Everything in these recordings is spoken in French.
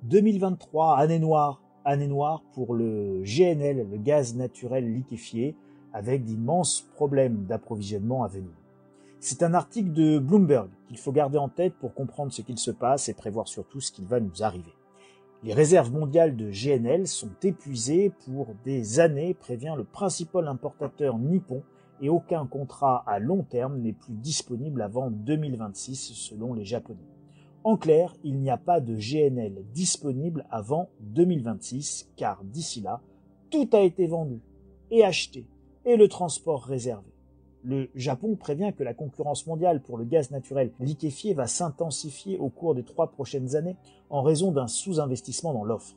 2023, année noire pour le GNL, le gaz naturel liquéfié, avec d'immenses problèmes d'approvisionnement à venir. C'est un article de Bloomberg qu'il faut garder en tête pour comprendre ce qu'il se passe et prévoir surtout ce qui va nous arriver. Les réserves mondiales de GNL sont épuisées pour des années, prévient le principal importateur nippon, et aucun contrat à long terme n'est plus disponible avant 2026 selon les Japonais. En clair, il n'y a pas de GNL disponible avant 2026 car d'ici là, tout a été vendu et acheté et le transport réservé. Le Japon prévient que la concurrence mondiale pour le gaz naturel liquéfié va s'intensifier au cours des 3 prochaines années en raison d'un sous-investissement dans l'offre.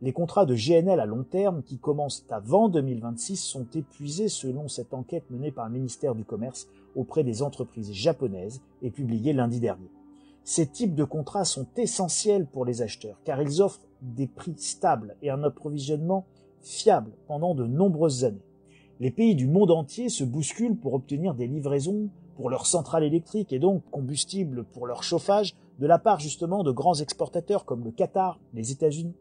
Les contrats de GNL à long terme qui commencent avant 2026 sont épuisés selon cette enquête menée par le ministère du Commerce auprès des entreprises japonaises et publiée lundi dernier. Ces types de contrats sont essentiels pour les acheteurs car ils offrent des prix stables et un approvisionnement fiable pendant de nombreuses années. Les pays du monde entier se bousculent pour obtenir des livraisons pour leurs centrales électriques et donc combustible pour leur chauffage de la part justement de grands exportateurs comme le Qatar, les États-Unis.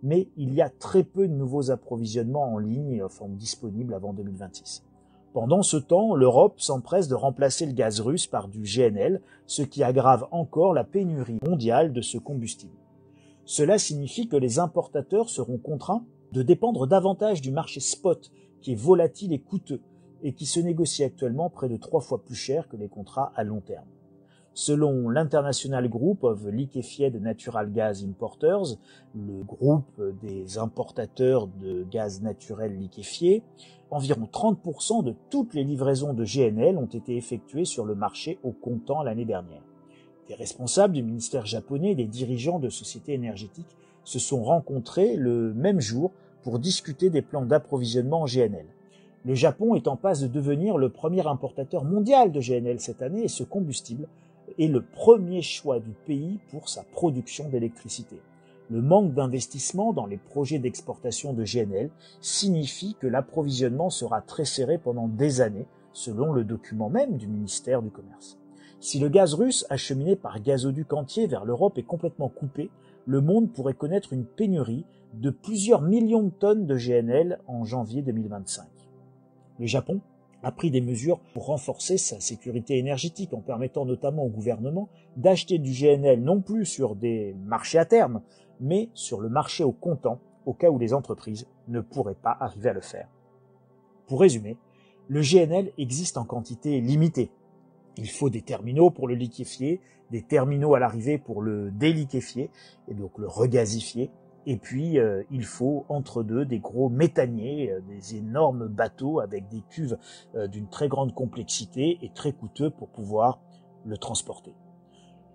Mais il y a très peu de nouveaux approvisionnements en ligne disponibles avant 2026. Pendant ce temps, l'Europe s'empresse de remplacer le gaz russe par du GNL, ce qui aggrave encore la pénurie mondiale de ce combustible. Cela signifie que les importateurs seront contraints de dépendre davantage du marché spot, qui est volatile et coûteux, et qui se négocie actuellement près de 3 fois plus cher que les contrats à long terme. Selon l'International Group of Liquefied Natural Gas Importers, le groupe des importateurs de gaz naturel liquéfié, environ 30% de toutes les livraisons de GNL ont été effectuées sur le marché au comptant l'année dernière. Des responsables du ministère japonais et des dirigeants de sociétés énergétiques se sont rencontrés le même jour pour discuter des plans d'approvisionnement en GNL. Le Japon est en passe de devenir le premier importateur mondial de GNL cette année et ce combustible est le premier choix du pays pour sa production d'électricité. Le manque d'investissement dans les projets d'exportation de GNL signifie que l'approvisionnement sera très serré pendant des années, selon le document même du ministère du Commerce. Si le gaz russe acheminé par gazoduc entier vers l'Europe est complètement coupé, le monde pourrait connaître une pénurie de plusieurs millions de tonnes de GNL en janvier 2025. Le Japon a pris des mesures pour renforcer sa sécurité énergétique en permettant notamment au gouvernement d'acheter du GNL non plus sur des marchés à terme, mais sur le marché au comptant, au cas où les entreprises ne pourraient pas arriver à le faire. Pour résumer, le GNL existe en quantité limitée. Il faut des terminaux pour le liquéfier, des terminaux à l'arrivée pour le déliquéfier, et donc le regazifier, et puis il faut entre deux des gros méthaniers, des énormes bateaux avec des cuves d'une très grande complexité et très coûteux pour pouvoir le transporter.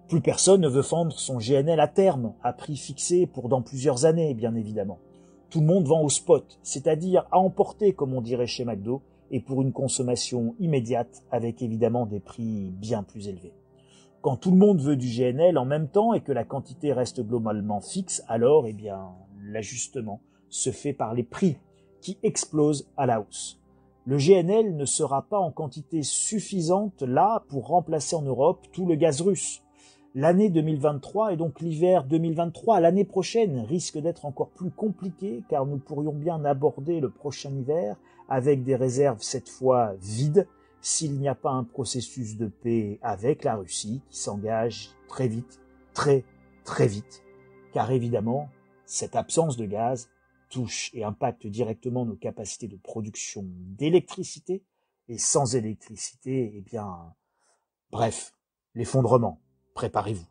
Plus personne ne veut vendre son GNL à terme, à prix fixé pour dans plusieurs années, bien évidemment. Tout le monde vend au spot, c'est-à-dire à emporter, comme on dirait chez McDo, et pour une consommation immédiate, avec évidemment des prix bien plus élevés. Quand tout le monde veut du GNL en même temps et que la quantité reste globalement fixe, alors l'ajustement se fait par les prix qui explosent à la hausse. Le GNL ne sera pas en quantité suffisante là pour remplacer en Europe tout le gaz russe. L'année 2023 et donc l'hiver 2023, l'année prochaine, risque d'être encore plus compliqué car nous pourrions bien aborder le prochain hiver avec des réserves cette fois vides s'il n'y a pas un processus de paix avec la Russie qui s'engage très vite, très vite, car évidemment, cette absence de gaz touche et impacte directement nos capacités de production d'électricité et sans électricité, bref, l'effondrement. Préparez-vous.